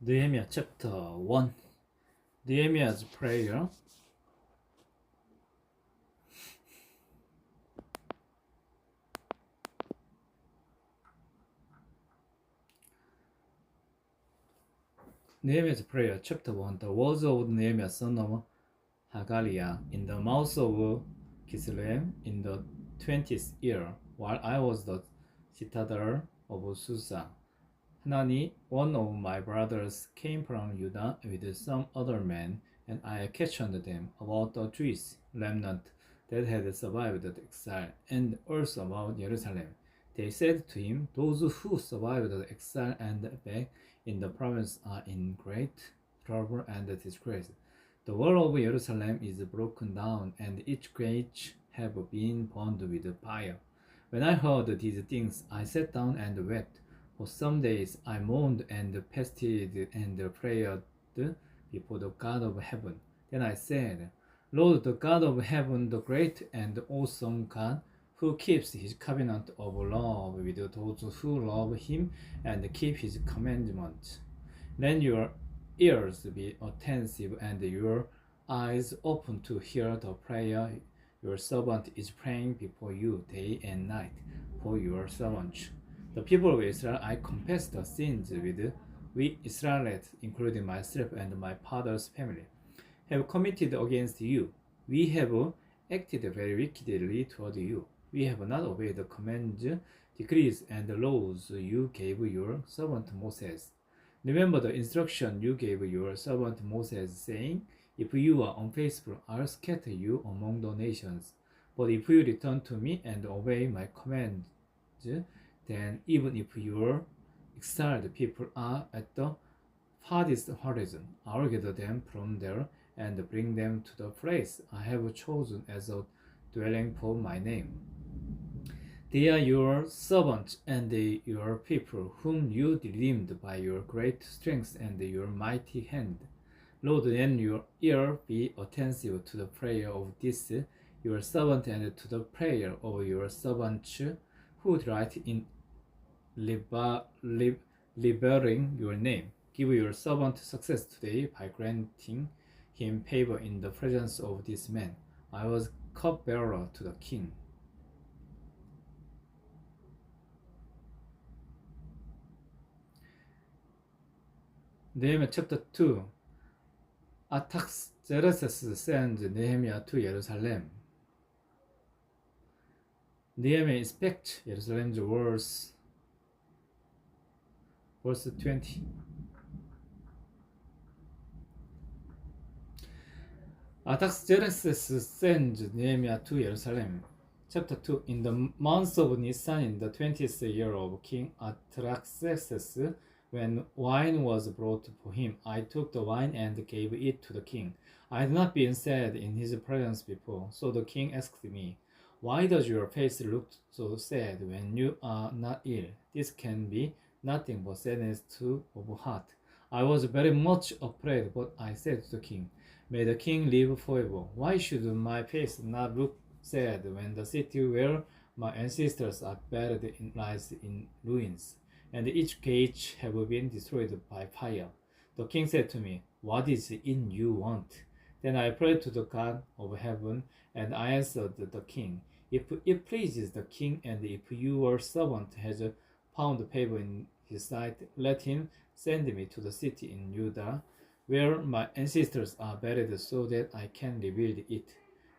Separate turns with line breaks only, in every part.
Nehemiah chapter 1. Nehemiah's prayer. Nehemiah's prayer, chapter 1. The words of Nehemiah son of Hagaliah in the mouth of Kislev in the 20th year, while I was the citadel of Susa. Hanani, one of my brothers, came from Judah with some other men, and I questioned them about the Jewish remnant that had survived the exile, and also about Jerusalem. They said to him, "Those who survived the exile and back in the province are in great trouble and disgrace. The wall of Jerusalem is broken down, and its gates have been burned with fire." When I heard these things, I sat down and wept. For some days I mourned and fasted and prayed before the God of heaven. Then I said, "Lord, the God of heaven, the great and awesome God, who keeps his covenant of love with those who love him and keep his commandments, let your ears be attentive and your eyes open to hear the prayer your servant is praying before you day and night for your servants. The people of Israel, I confess the sins with we Israelites, including myself and my father's family, have committed against you. We have acted very wickedly toward you. We have not obeyed the commands, decrees, and laws you gave your servant Moses. Remember the instruction you gave your servant Moses, saying, 'If you are unfaithful, I'll scatter you among the nations. But if you return to me and obey my commands, then even if your exiled people are at the farthest horizon, I will gather them from there and bring them to the place I have chosen as a dwelling for my name. They are your servants and your people, whom you redeemed by your great strength and your mighty hand. Lord, let your ear be attentive to the prayer of this your servant and to the prayer of your servants who delight in liberating your name. Give your servant success today by granting him favor in the presence of this man. I was cupbearer to the king." Nehemiah chapter 2. Artaxerxes sends Nehemiah to Jerusalem. Nehemiah inspects Jerusalem's walls. Verse 20. Artaxerxes sends Nehemiah to Jerusalem. Chapter 2. In the month of Nisan, in the 20th year of King Artaxerxes, when wine was brought for him, I took the wine and gave it to the king. I had not been sad in his presence before, so the king asked me, "Why does your face look so sad when you are not ill?" This can be nothing but sadness of heart. I was very much afraid, but I said to the king, "May the king live forever. Why should my face not look sad when the city where my ancestors are buried lies in ruins, and each gate have been destroyed by fire?" The king said to me, "What is it you want?" Then I prayed to the God of heaven, and I answered the king, "If it pleases the king, and if your servant has found favor in his sight, let him send me to the city in Judah, where my ancestors are buried, so that I can rebuild it."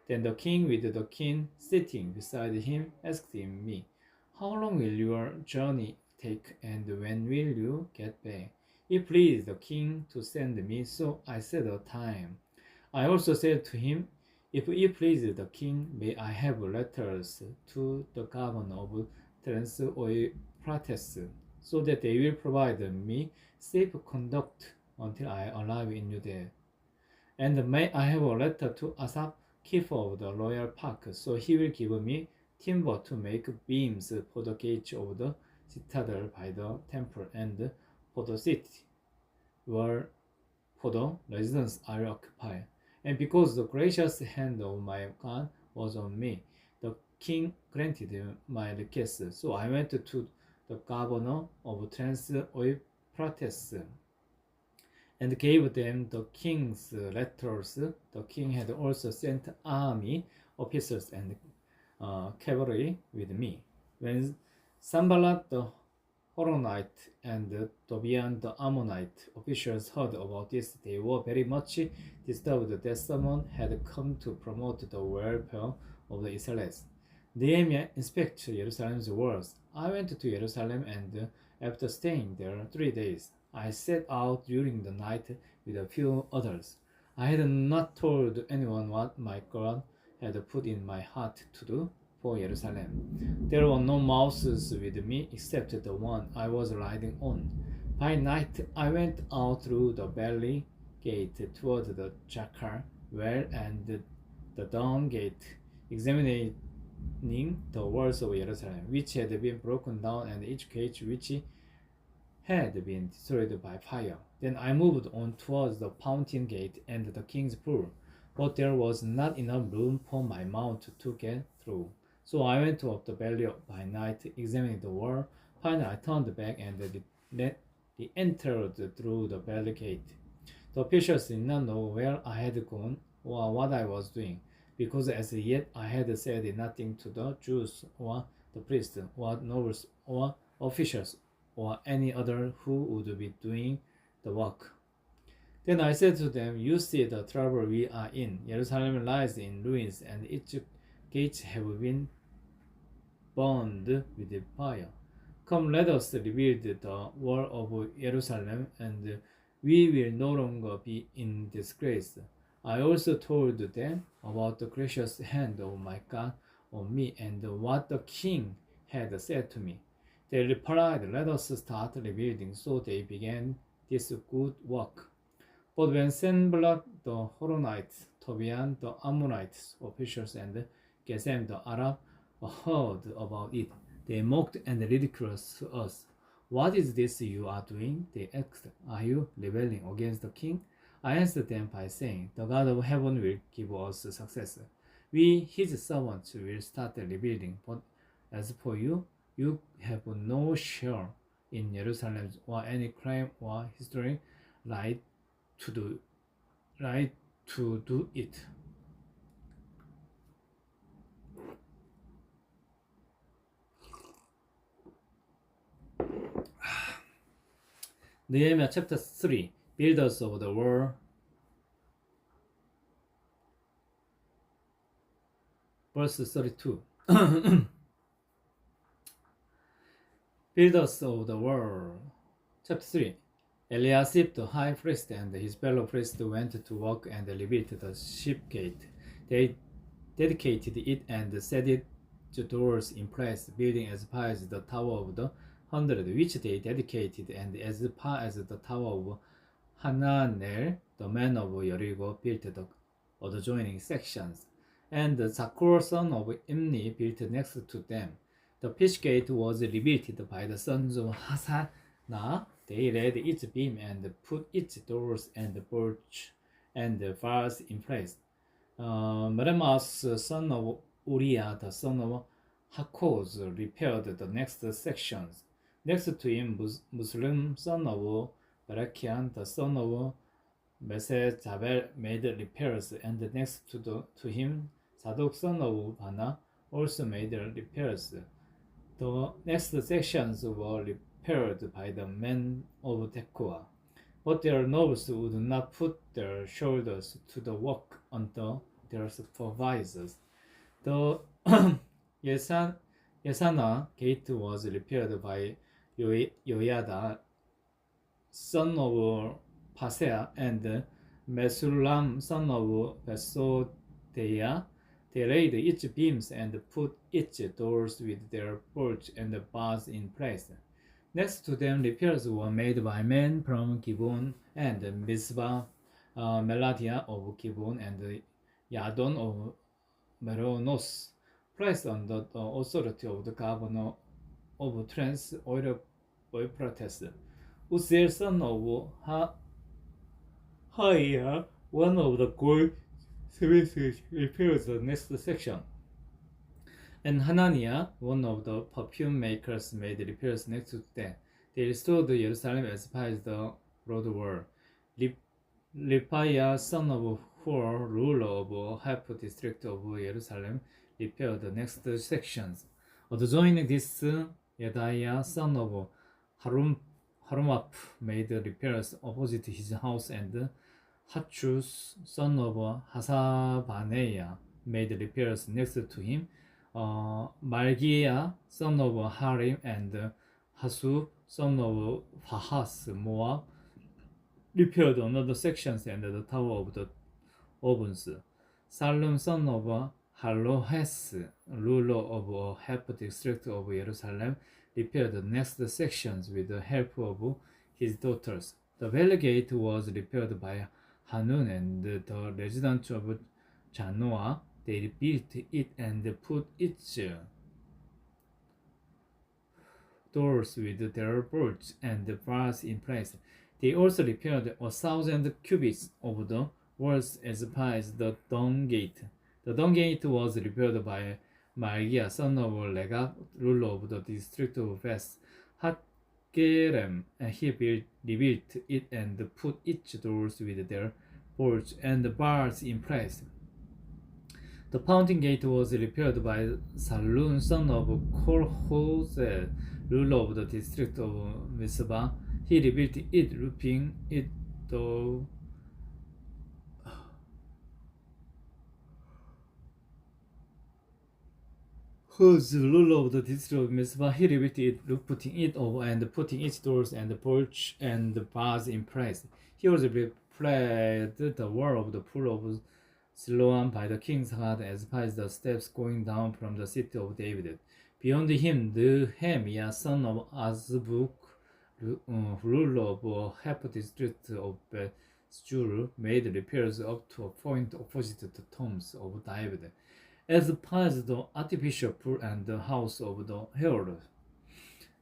Then the king, with the king sitting beside him, asked me, "How long will your journey take, and when will you get back?" It pleased the king to send me, so I set a time. I also said to him, "If it pleases the king, may I have letters to the governor of Trans-Euphrates, so that they will provide me safe conduct until I arrive in Judea. And may I have a letter to Asaph, keeper of the royal park, so he will give me timber to make beams for the gates of the citadel by the temple and for the city, where for the residence I will occupy." And because the gracious hand of my God was on me, the king granted my request. So I went to the governor of Trans-Euphrates and gave them the king's letters. The king had also sent army officers and cavalry with me. When Sanballat the Horonite and Tobiah the Ammonite officials heard about this, they were very much disturbed that someone had come to promote the welfare of the Israelites. Nehemiah inspected Jerusalem's walls. I went to Jerusalem, and after staying there 3 days, I set out during the night with a few others. I had not told anyone what my God had put in my heart to do for Jerusalem. There were no mouses with me except the one I was riding on. By night, I went out through the valley gate toward the Jackal well and the Dawn gate, examining the walls of Jerusalem, which had been broken down, and each gate which had been destroyed by fire. Then I moved on towards the fountain gate and the king's pool, but there was not enough room for my mount to get through. So I went up the valley by night, examining the wall. Finally, I turned back and entered through the valley gate. The officials did not know where I had gone or what I was doing, because as yet I had said nothing to the Jews or the priests or nobles or officials or any other who would be doing the work. Then I said to them, "You see the trouble we are in. Jerusalem lies in ruins, and its gates have been burned with fire. Come, let us rebuild the wall of Jerusalem, and we will no longer be in disgrace." I also told them about the gracious hand of my God on me and what the king had said to me. They replied, "Let us start rebuilding." So they began this good work. But when Sanballat the Horonite, Tobiah the Ammonite officials, and Gesem the Arab heard about it, they mocked and ridiculed us. "What is this you are doing?" they asked. "Are you rebelling against the king?" I answered them by saying, "The God of heaven will give us success. We, his servants, will start rebuilding. But as for you, you have no share in Jerusalem or any claim or historic right to do it." Nehemiah chapter 3, Builders of the Wall, verse 32. Builders of the Wall, chapter 3. Eliasib the high priest and his fellow priests went to work and rebuilt the sheep gate. They dedicated it and set its doors in place, building as far as the Tower of the 100, which they dedicated, and as far as the Tower of Hananel, the man of Jericho, built the adjoining sections, and Zakur son of Imni built next to them. The pitch gate was rebuilt by the sons of Hasana. They laid its beam and put its doors and bolts and bars in place. Meremoth son of Uriah, the son of Hakoz, repaired the next sections. Next to him, Muslim son of Barakian, the son of Mesezabel, made repairs, and next to him, Zadok son of Bana also made repairs. The next sections were repaired by the men of Tekoa, but their nobles would not put their shoulders to the work under their supervisors. The Yesana gate was repaired by Yoyada, son of Pasea, and Mesulam, son of Besodeia. They laid its beams and put its doors with their bolts and bars in place. Next to them, repairs were made by men from Gibeon and Mizpah, Melatiah of Gibeon, and Yadon of Meronos, placed under the authority of the governor of Trans Euphrates. Uzziel, son of Haiah, one of the goldsmiths, repairs the next section, and Hananiah, one of the perfume makers, made repairs next to them. They restored Jerusalem as far as the road wall. Rephaiah, son of Hur, ruler of half district of Jerusalem, repaired the next sections. Adjoining this, Yediah, son of Harumaph, made repairs opposite his house, and Hachus, son of Hasabaneah, made repairs next to him. Malgiah, son of Harim, and Hasu, son of Pahas, Moab, repaired another sections and the tower of the ovens. Salom, son of Halohes, ruler of a half district of Jerusalem, repaired the next sections with the help of his daughters. The valley gate was repaired by Hanun and the residents of Janoah. They rebuilt it and put its doors with their bolts and bars in place. They also repaired 1,000 cubits of the walls as far as the Dung Gate. The Dung Gate was repaired by Malgiah, son of Regab, ruler of the district of West Hatgerem, and he rebuilt it and put its doors with their bolts and bars in place. The Fountain Gate was repaired by Salun, son of Kolhozel, ruler of the district of Mizpah. He rebuilt it, roofing it though whose ruler of the district of Mizpah, he rebuilt it, putting it over and putting its doors and porch and bars in place. He also repaired the wall of the pool of Siloam by the king's heart as far as the steps going down from the city of David. Beyond him, Nehemiah, son of Azbuk, ruler of a half district of Bethzur, made repairs up to a point opposite the tombs of David, as far as the artificial pool and the house of the herald.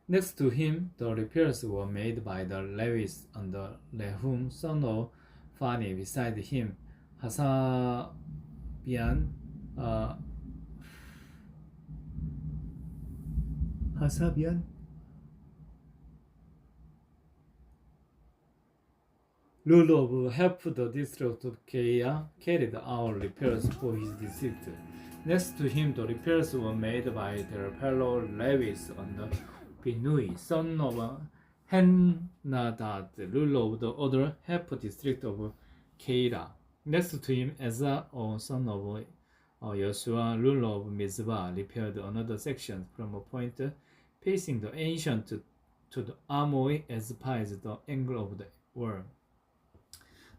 Next to him, the repairs were made by the Levites under Rehum, son of Phani. Beside him, Hasabian, ruler of half the district of Keia, carried out repairs for his district. Next to him, the repairs were made by their fellow Levites under Binui, son of Henadad, ruler of the other half district of Keira. Next to him, Ezra, son of Joshua, ruler of Mizpah, repaired another section from a point facing the ancient to the armory as far as the angle of the wall.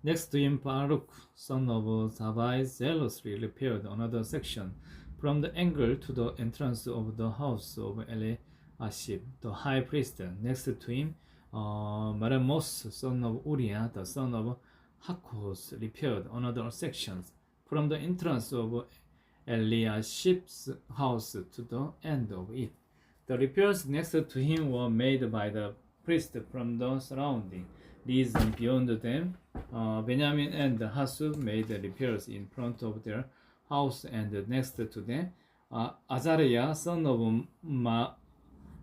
Next to him, Baruch, son of Zabai, zealously repaired another section from the angle to the entrance of the house of Eliashib, the high priest. Next to him, Meremos, son of Uriah, the son of Hakos, repaired another section from the entrance of Eliashib's house to the end of it. The repairs next to him were made by the priest from the surrounding region beyond them. Benjamin and Hasub made repairs in front of their house and next to them. Azariah, son of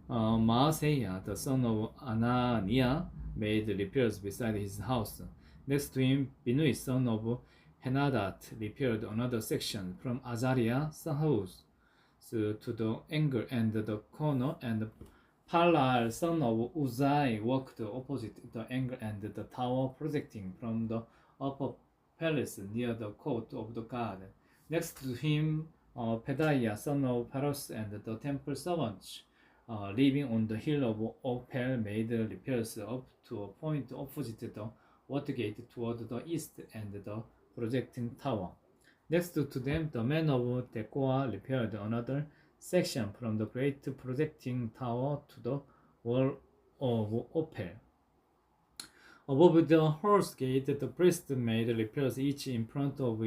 Maaseiah, the son of Ananiah, made repairs beside his house. Next to him, Binui, son of Henadad, repaired another section from Azariah's house to the angle and the corner, and Palal, son of Uzai, worked opposite the angle and the tower projecting from the upper palace near the court of the guard. Next to him, Pedaiah, son of Paros, and the temple servants, living on the hill of Ophel, made repairs up to a point opposite the water gate toward the east and the projecting tower. Next to them, the men of Tekoa repaired another section from the great projecting tower to the wall of Ophel. Above the horse gate, the priest made repairs each in front of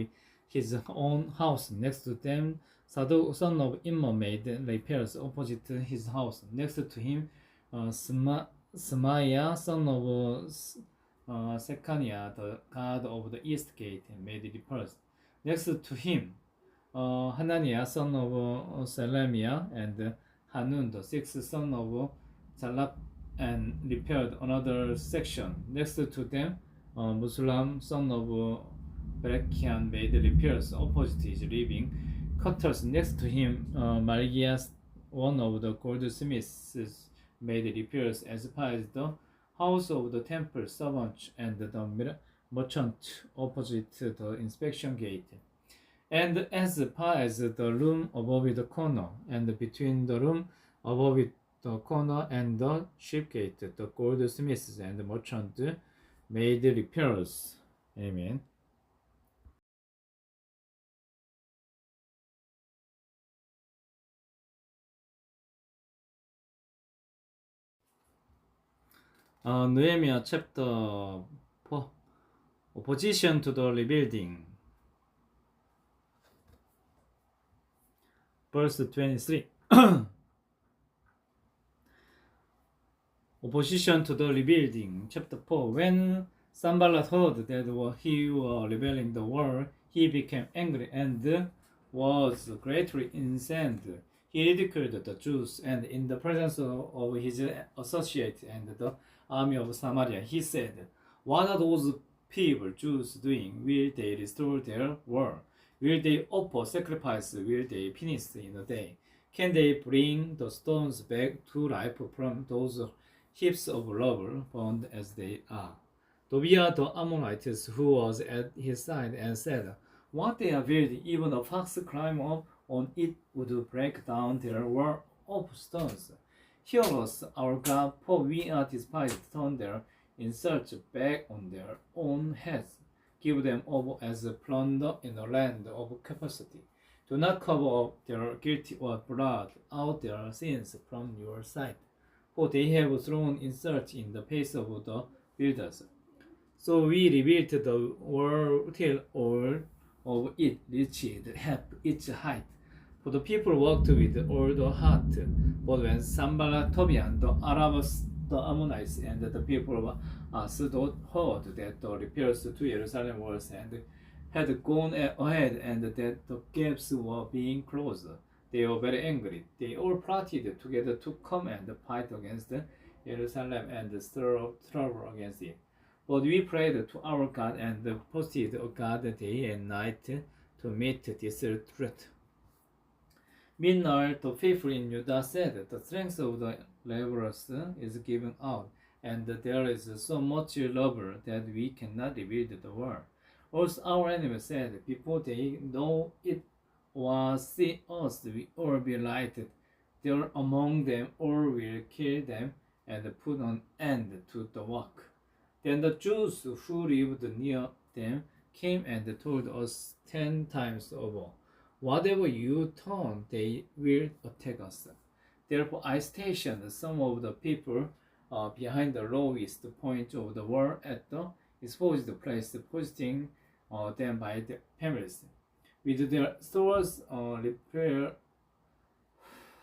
his own house. Next to them, Sadok, son of Immer, made repairs opposite his house. Next to him, Semaiah, son of Sekaniah, the guard of the east gate, made repairs. Next to him, Hananiah, son of Selemiah, and Hanun, the sixth son of Zalap, and repaired another section. Next to them, Muslim, son of Berechian, made repairs opposite his living quarters. Next to him, Malgias, one of the goldsmiths, made repairs as far as the house of the temple servant and the merchant opposite the inspection gate, and as far as the room above the corner, and between the room above the corner and the ship gate, the goldsmiths and merchant made repairs. Amen. Nehemiah chapter 4. Opposition to the rebuilding. Verse 23. Opposition to the rebuilding. Chapter 4. When Sanballat heard that he was rebuilding the wall, he became angry and was greatly incensed. He ridiculed the Jews, and in the presence of his associates and the army of Samaria, he said, "What are those people, Jews, doing? Will they restore their wall? Will they offer sacrifice? Will they finish in a day? Can they bring the stones back to life from those heaps of rubble, burned as they are?" Tobiah the Ammonite, who was at his side, and said, "What they are building, even a fox climb up on it would break down their wall of stones. Hear us, our God, for we are despised. Turn their insults back on their own heads. Give them over as plunder in a land of capacity. Do not cover up their guilt or blot out their sins from your sight, for they have thrown insult in the face of the builders." So we rebuilt the wall till all of it reached half its height. For the people worked with all the heart. But when Sanballat, Tobiah, the Arabs, the Ammonites, and the people of Asdod heard that the repairs to Jerusalem walls had gone ahead and that the gaps were being closed, they were very angry. They all plotted together to come and fight against Jerusalem and stir up trouble against it. But we prayed to our God and posted a guard day and night to meet this threat. Meanwhile, the faithful in Judah said, "The strength of the laborers is given out, and there is so much rubble that we cannot rebuild the wall." Also, our enemies said, "Before they know it or see us, we all be lighted. There among them all will kill them and put an end to the work." Then the Jews who lived near them came and told us 10 times over, "Whatever you turn, they will attack us." Therefore I stationed some of the people behind the lowest point of the wall at the exposed place, posting them by the families, with their swords,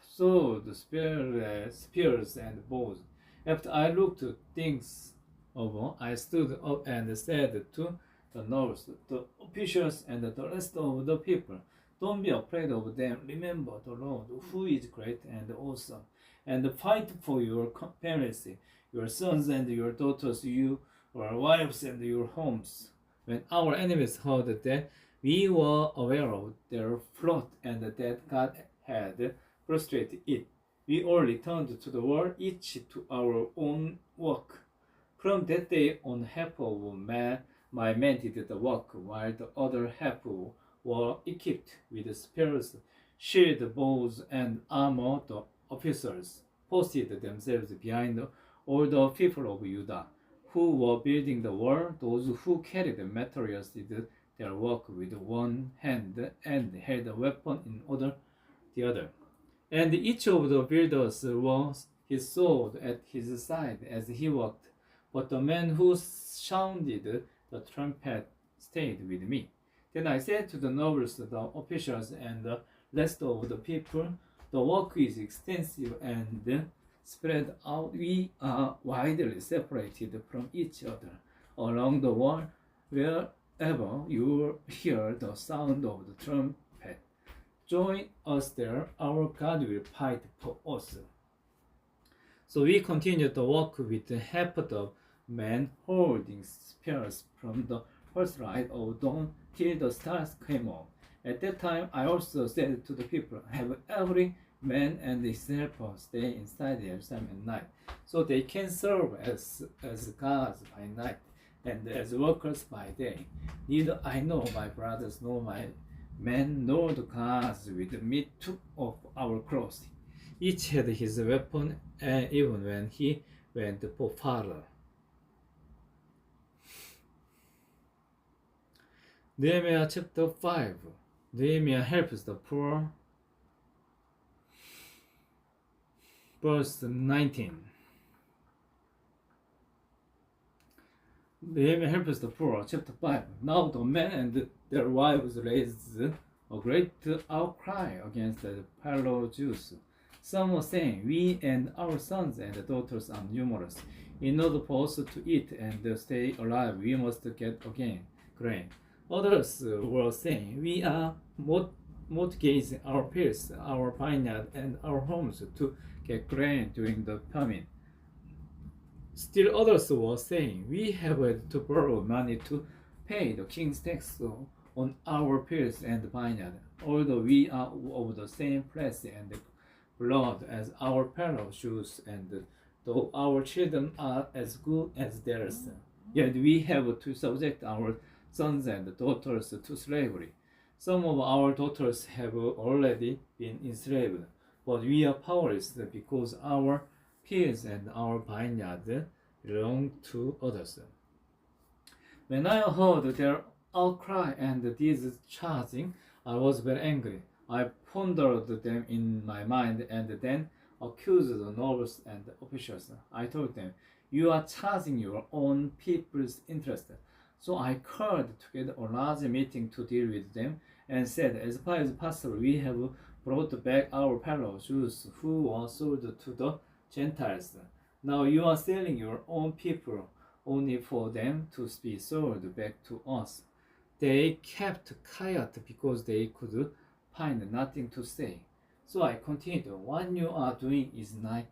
swords, spears, and bows. After I looked things over, I stood up and said to the nobles, the officials, and the rest of the people, "Don't be afraid of them. Remember the Lord, who is great and awesome, and fight for your families, your sons and your daughters, your wives and your homes." When our enemies heard that we were aware of their plot and that God had frustrated it, we all returned to the wall, each to our own work. From that day on, half of my men did the work, while the other half were equipped with spears, shield, bows, and armor. The officers posted themselves behind all the people of Judah who were building the wall. Those who carried the materials did their work with one hand and held a weapon in the other. And each of the builders wore his sword at his side as he worked. But the man who sounded the trumpet stayed with me. Then I said to the nobles, the officials, and the rest of the people, "The work is extensive and spread out. We are widely separated from each other along the wall. Wherever you hear the sound of the trumpet, join us there. Our God will fight for us." So we continued the work with half the men holding spears from the first light of dawn till the stars came up. At that time I also said to the people, have every man and his helper stay inside Jerusalem at night, so they can serve as gods by night and as workers by day. Neither I nor my brothers nor my men nor the gods with me took off our clothes. Each had his weapon, and even when he went for farther. Nehemiah chapter 5. Nehemiah helps the poor. Verse 19. Nehemiah helps the poor. Chapter 5. Now the men and their wives raised a great outcry against the fellow Jews. Some were saying, we and our sons and daughters are numerous. In order for us to eat and stay alive, we must get again grain. Others were saying, we are mortgaging our fields, our vineyard, and our homes to get grain during the famine. Still others were saying, we have had to borrow money to pay the king's tax on our fields and vineyard, although we are of the same flesh and blood as our fellow Jews, and though our children are as good as theirs, yet we have to subject our sons and daughters to slavery. Some of our daughters have already been enslaved, but we are powerless because our fields and our vineyard belong to others. When I heard their outcry and this charging, I was very angry. I pondered them in my mind and then accused the nobles and officials. I told them, you are charging your own people's interest. So I called together a large meeting to deal with them and said, as far as possible, we have brought back our fellow Jews who were sold to the Gentiles. Now you are selling your own people only for them to be sold back to us. They kept quiet because they could find nothing to say. So I continued, what you are doing is night.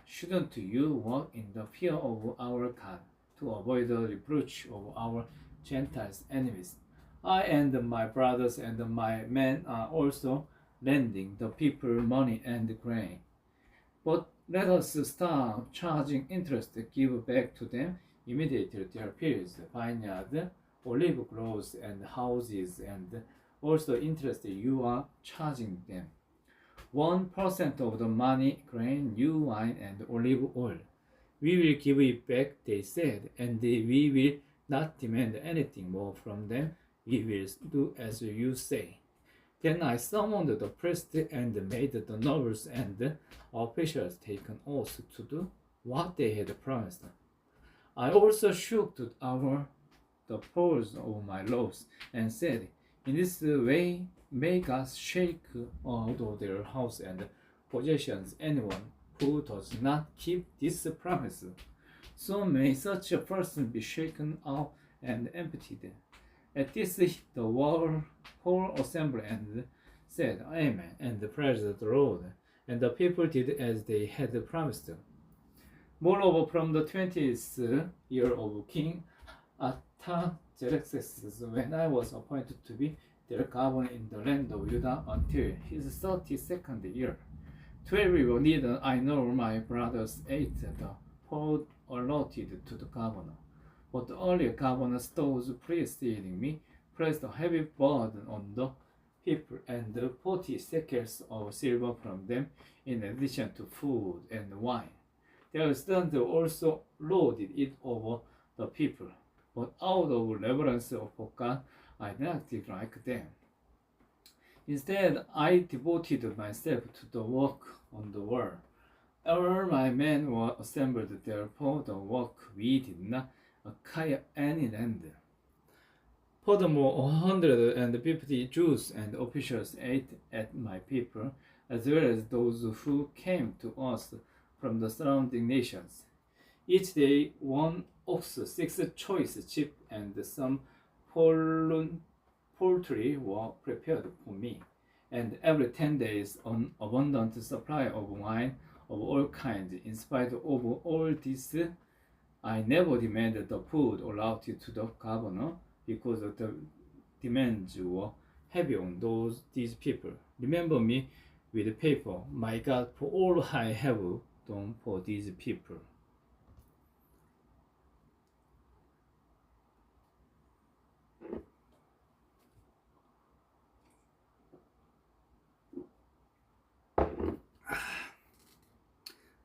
Shouldn't you walk in the fear of our God to avoid the reproach of our Gentiles enemies? I and my brothers and my men are also lending the people money and grain. But let us stop charging interest, give back to them immediately their fields, vineyard, olive groves, and houses, and also interest you are charging them. 1% of the money, grain, new wine, and olive oil. We will give it back, they said, and we will not demand anything more from them. We will do as you say. Then I summoned the priests and made the nobles and the officials take an oath to do what they had promised. I also shook the poles of my laws and said, in this way, may God shake out of their house and possessions anyone who does not keep this promise. So may such a person be shaken out and emptied. At this, the whole assembly and said, Amen, and praised the Lord. And the people did as they had promised. Moreover, from the 20th year of King Artaxerxes, when I was appointed to be their governor in the land of Judah until his 32nd year, 12 years neither I nor my brothers ate the food allotted to the governor. But the earlier governor, those preceding me, placed a heavy burden on the people, and 40 shekels of silver from them, in addition to food and wine. Their sons also loaded it over the people, but out of reverence for God, I did not act like them. Instead, I devoted myself to the work on the wall. All my men were assembled there for the work. We did not acquire any land. Furthermore, 150 Jews and officials ate at my people, as well as those who came to us from the surrounding nations. Each day 1 ox, 6 choice sheep, and some poultry were prepared for me, and every 10 days an abundant supply of wine of all kinds. In spite of all this, I never demanded the food allotted to the governor because the demands were heavy on these people. Remember me with paper, my God, for all I have done for these people.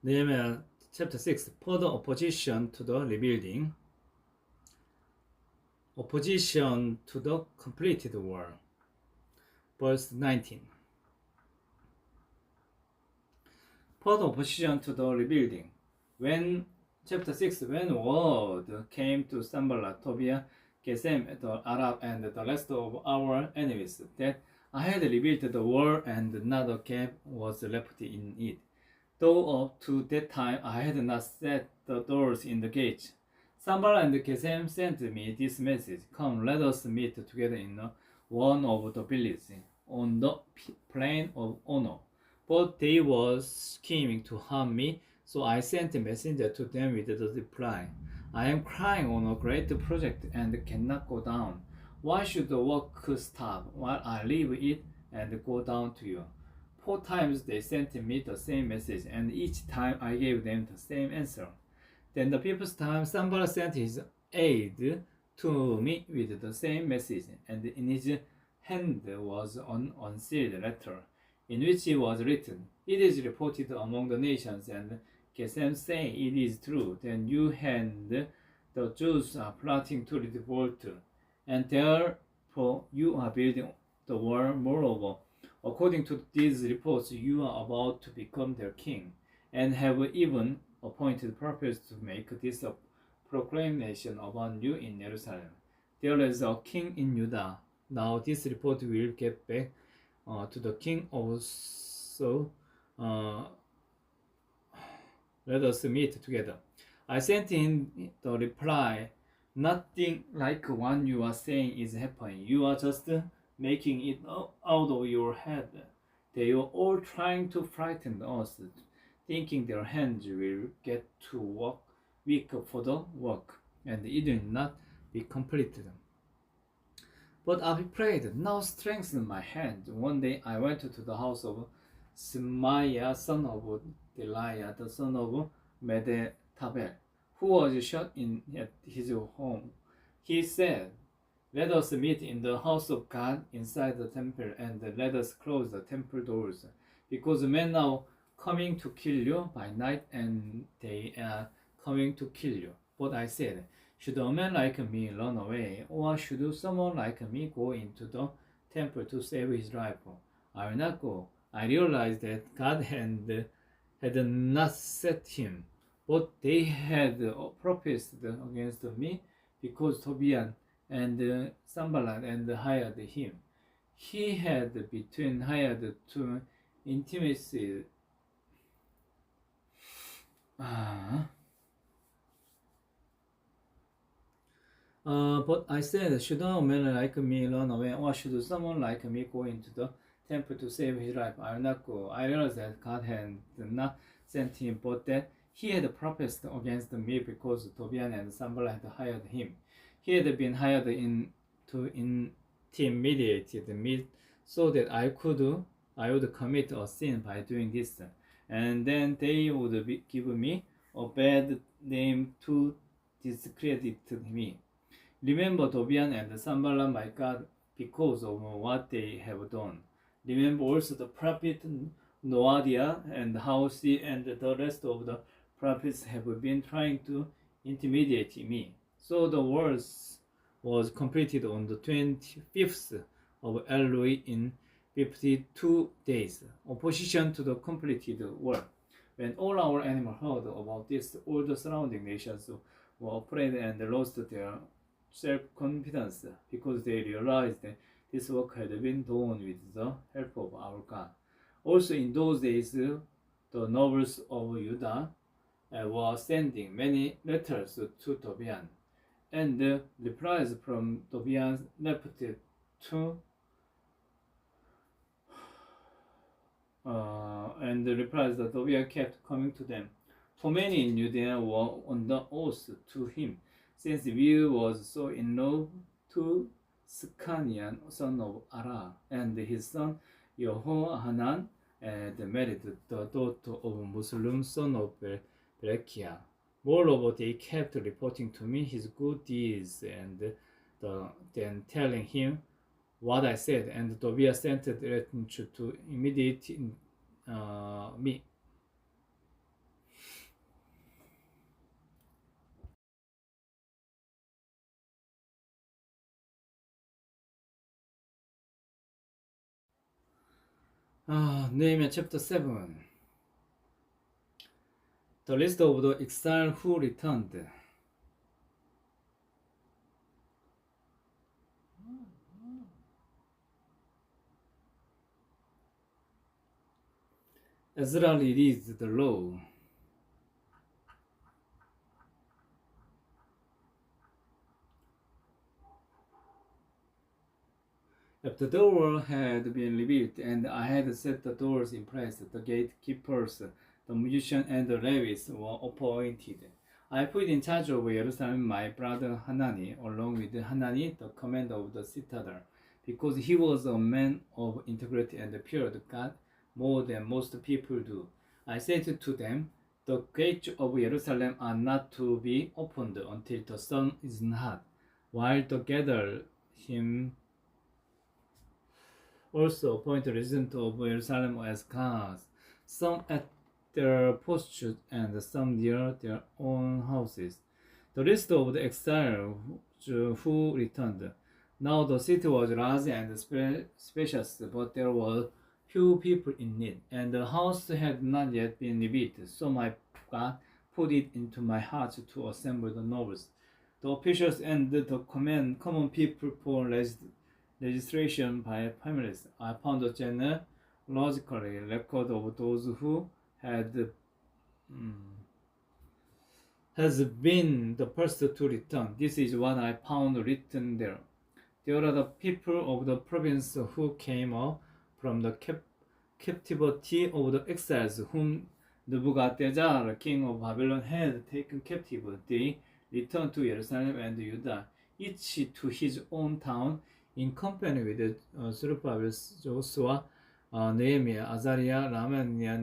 Nehemiah chapter 6, further opposition to the rebuilding. Opposition to the completed wall. Verse 19. Further opposition to the rebuilding. Chapter 6, when word came to Sanballat, Tobiah, Gesem, the Arab, and the rest of our enemies that I had rebuilt the wall and not a gap was left in it, though up to that time I had not set the doors in the gates. Sanballat and Gesem sent me this message: Come, let us meet together in one of the villages on the plain of honor. But they were scheming to harm me, so I sent a messenger to them with the reply: I am crying on a great project and cannot go down. Why should the work stop while I leave it and go down to you? 4 times they sent me the same message, and each time I gave them the same answer. Then the fifth time, Sanballat sent his aide to me with the same message, and in his hand was an unsealed letter, in which it was written, It is reported among the nations, and Gesem saying it is true, then you and the Jews are plotting to revolt, and therefore you are building the wall. Moreover, according to these reports, you are about to become their king, and have even appointed prophets to make this proclamation upon you in Jerusalem. There is a king in Judah. Now this report will get back to the king also. Let us meet together. I sent in the reply, nothing like what you are saying is happening. You are just making it out of your head. They are all trying to frighten us, thinking their hands will get to work weak for the work, and it will not be completed. But I prayed, now strengthen my hand. One day I went to the house of Shemaiah, son of Deliah, the son of Medetabel, who was shut in at his home. He said, Let us meet in the house of God inside the temple, and let us close the temple doors, because men are coming to kill you by night, and they are coming to kill you. But I said, should a man like me run away, or should someone like me go into the temple to save his life? I will not go. I realized that God had not set him, but they had prophesied against me, because Tobiah and Sanballat and hired him. He had been hired to intimacy. But I said, should a man like me run away, or should someone like me go into the temple to save his life? I will not go. I realized that God had not sent him, but that he had prophesied against me, because Tobiah and Sanballat had hired him. He had been hired to intimidate me, so that I would commit a sin by doing this, and then they would give me a bad name to discredit me. Remember Tobiah and Sanballat, my God, because of what they have done. Remember also the prophet Noadiah, and how she and the rest of the prophets have been trying to intimidate me. So the verse was completed on the 25th of Elul in 52 days, opposition to the completed work. When all our enemies heard about this, all the surrounding nations were afraid and lost their self-confidence, because they realized that this work had been done with the help of our God. Also in those days, the nobles of Judah were sending many letters to Tobiah, and the replies from Tobiah left to and the replies that Tobiah kept coming to them. For many in Judea were on the oath to him, since we was so in law to Scanian, son of Ara, and his son Yehohanan, and married the daughter of Muslim, son of Berechiah. Moreover, they kept reporting to me his good deeds, and then telling him what I said, and Tobiah sent threatened to imitate me. Nehemiah chapter 7. The list of the exile who returned. Ezra reads the law. After the wall had been rebuilt, and I had set the doors in place, the gatekeepers, the musicians, and the Levites were appointed. I put in charge of Jerusalem my brother Hanani, along with Hanani, the commander of the citadel, because he was a man of integrity and feared God more than most people do. I said to them, the gates of Jerusalem are not to be opened until the sun is hot, while the gather him also appointed residents of Jerusalem as guards, some at their posts and some near their own houses. The list of the exiles who returned. Now the city was large and spacious, but there were few people in it, and the house had not yet been rebuilt. So my God put it into my heart to assemble the nobles, the officials, and the common people for registration by families. I found a genealogically record of those who has been the first to return. This is what I found written there. There are the people of the province who came up from the captivity of the exiles whom Nebuchadnezzar, king of Babylon, had taken captive. They returned to Jerusalem and Judah, each to his own town, in company with Zerubbabel, Joshua, Nehemiah, Azariah, Ramaniah,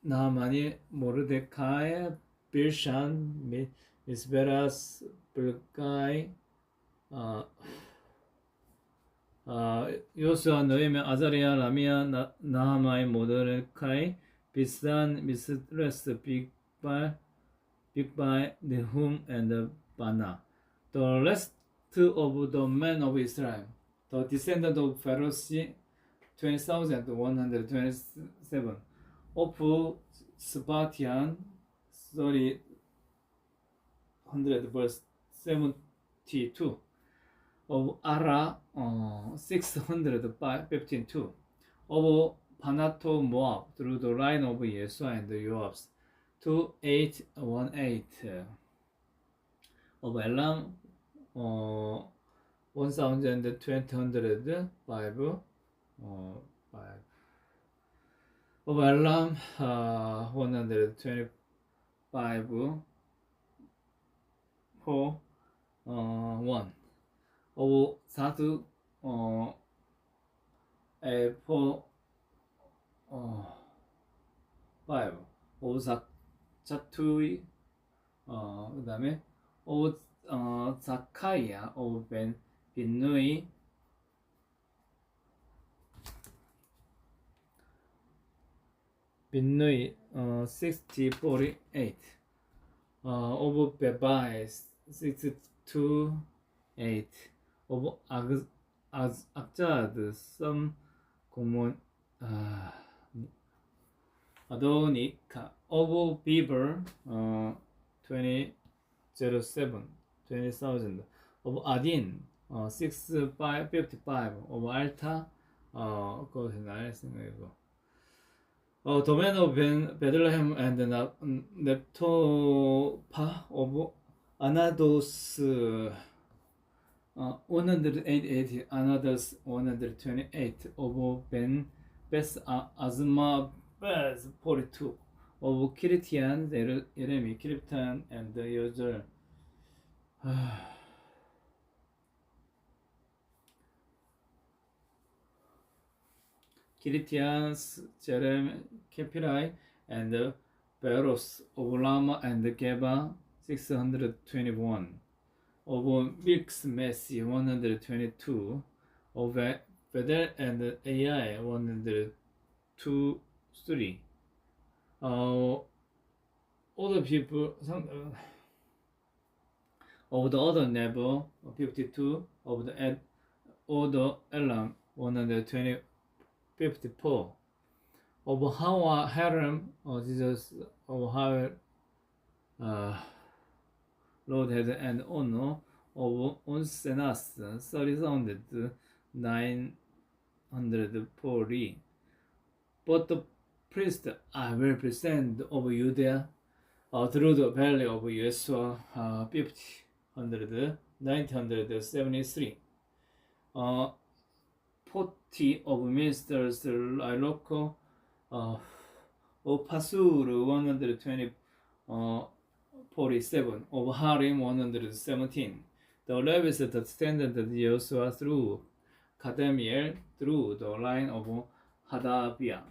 Naamani, Mordecai, Bilshan, Misberas, Bilgai, Joshua, Nehemiah, Azariah, Ramia, Nehemiah, Mordecai, Bisan, Misres, Bigbai, Nehum, and Bana. The rest of the men of Israel, the descendant of Pharaoh, 20,127, of Spartian, 300 verse 72, of Ara, 652, of Panato Moab, through the line of Yeshua and Yoabs, 2818, of Elam, 1,205, 5, of Elam, 125, 4, 1, of Satu, 4, 5, of Zatui, 그 다음에 of Zakaiah, of Binnui, Binnui, 6048, of Bebai, 628, of Akjad, some common Adonika, of Beaver, 20,000, of Adin, 655, of Alta, 그것은 나의 생각이고, domain of Bethlehem and Neptopa, of Anados, 188, Anados 128, of Ben Best Azma Best 42 of Kiritian, Yeremi, Kirtan, and the user. Kiritians, Jerem, Kepirai, and Beros of Lama and Geba 621. Of Milks Messi 122. Of Vedel and AI 102. 3. Other people, of the other neighbor 52, of the other Elam 120, 54, of Hawa Harem, Jesus of Hawa Lord had an honor of Onsenas 30,940. But the priests are represented of Judea through the valley of Yeshua 973. 40 of ministers are local, of Pasur 120, 47, of Harim 117. The Levites descended Joshua through Kademiel through the line of Hadabiah.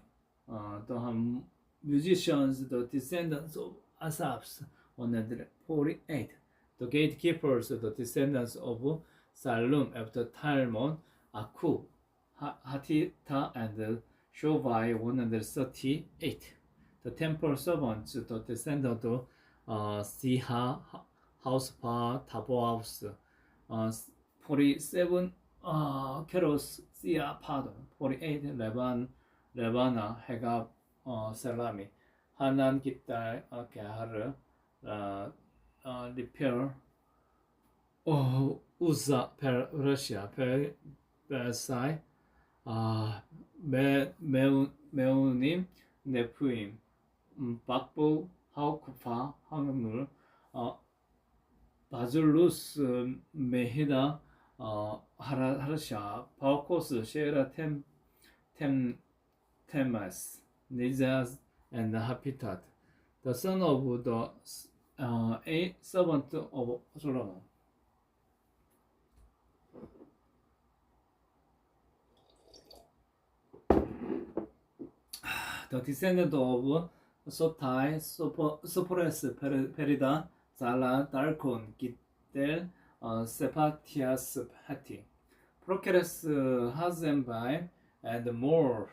The musicians, the descendants of Asaph 148. The gatekeepers, the descendants of Salum after Talmon, Aku, Hatita, and Shovai 138. The temple servants, the descendants of Siha, Housepa, Taboaus 47. Keros, Sia, pardon, 48. Levana, Hegab, Salami, Hanan, Gitar, Gehar, Repair, Uza, Per Russia, Per Bersai, Meonim, Nepuim, Bakbo, Haukufa, Hangamur, Bazulus, Mehida, Harasha, Paukos, Shera, Temas, Nizas, and Habitat, the son of the servant of Solomon. The descendant of Sotai, Sopores, Perida, Zala, Darkon, Gittel, Sepatias, Hatti, Prokeres, Hazembai, and more.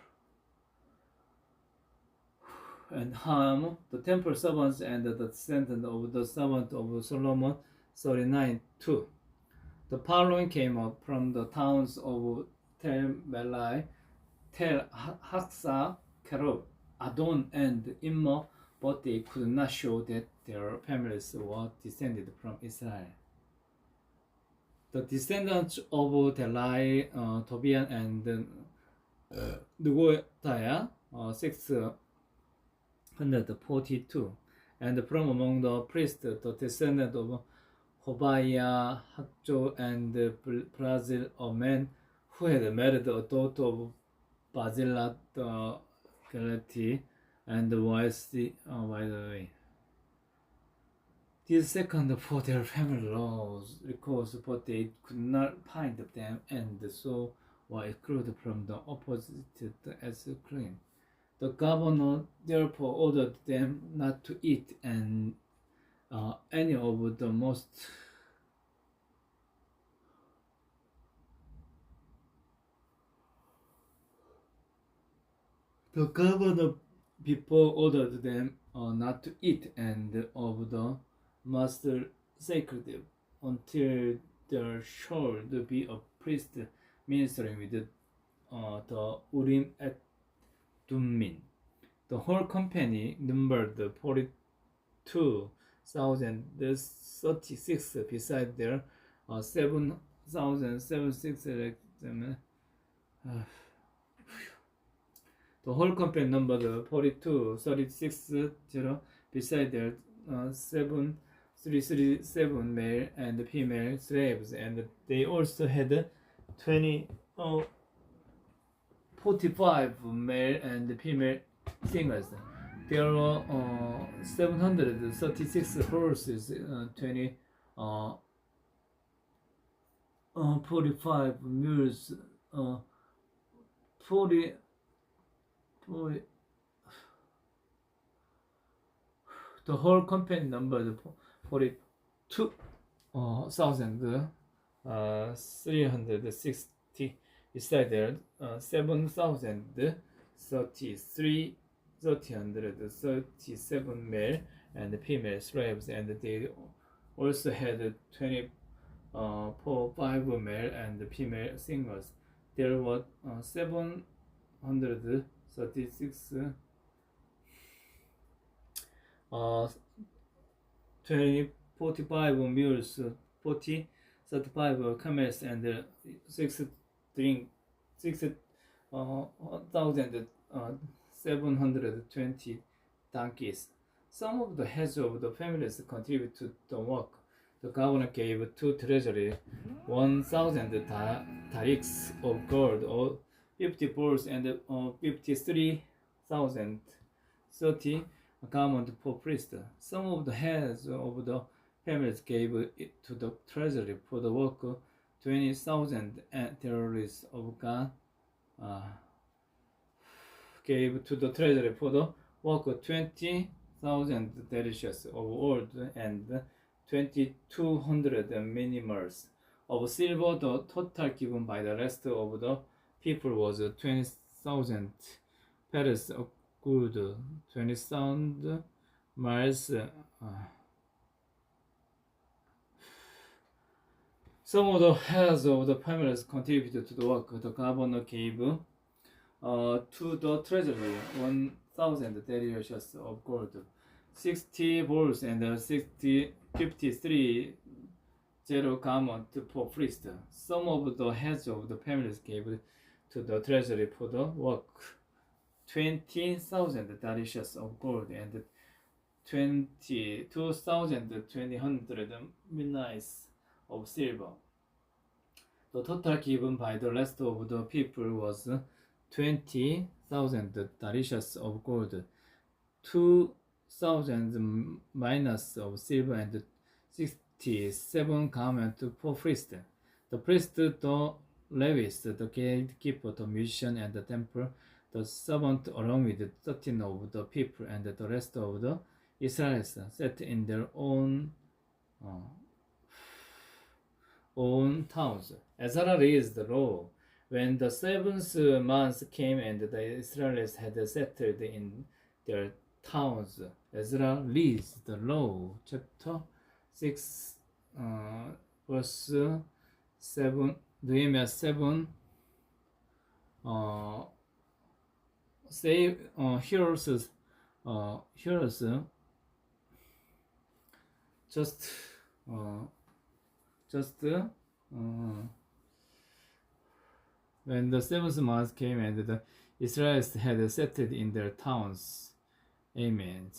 And Ham, the temple servants, and the descendant of the servant of Solomon, 39:2. The following came up from the towns of Tel Melai, Tel Haksa, Kerob, Adon, and Immer, but they could not show that their families were descended from Israel. The descendants of Delai, Tobian, and Nugotiah, 642, and from among the priests, the descendant of Hobaiah, Hakjo, and Brazil, a man who had married a daughter of Bazilat Galati, and was by the way. These second for their family laws records, but they could not find them, and so were excluded from the opposite as a claim. The governor therefore ordered them not to eat any of the most The governor before ordered them not to eat and of the most sacred until there should be a priest ministering with the Urim and Thummim. The whole company numbered 42,036 beside their 7,766. The whole company numbered 42,360 beside their 7,337 male and female slaves, and they also had 20 45 male and female singers. There were 736 horses, 45 mules, 40 the whole company numbered 42,360. Besides there, 7,037 male and female slaves, and they also had 5 male and female singers. There were 736 45 mules, 35 camels, and 6,720 donkeys. Some of the heads of the families contributed to the work. The governor gave to treasury 1,000 tarics of gold, or 50 bulls, and 53,030 garment for priests. Some of the heads of the families gave it to the treasury for the work. 20,000 terrorists of God gave to the treasury for the work 20,000 delicious of wood and 2,200 minimals of silver. The total given by the rest of the people was 20,000 pairs of gold, 20,000 miles. Some of the heads of the families contributed to the work. The governor gave to the treasury 1,000 delicious of gold, 60 bulls, and 53 garment for priests. Some of the heads of the families gave to the treasury for the work 20,000 delicious of gold and 22,200 minas of silver. The total given by the rest of the people was 20,000 delicious of gold, 2,000 minas of silver, and 67 garments for priests. The priest, the Levites, the gatekeeper, the musician, and the temple, the servant, along with 13 of the people, and the rest of the Israelites sat in their own towns. Ezra reads the law. When the 7th month came and the Israelites had settled in their towns, Ezra reads the law, chapter 6, verse 7, Nehemiah 7. Here's when the 7th month came and the Israelites had settled in their towns. Amen.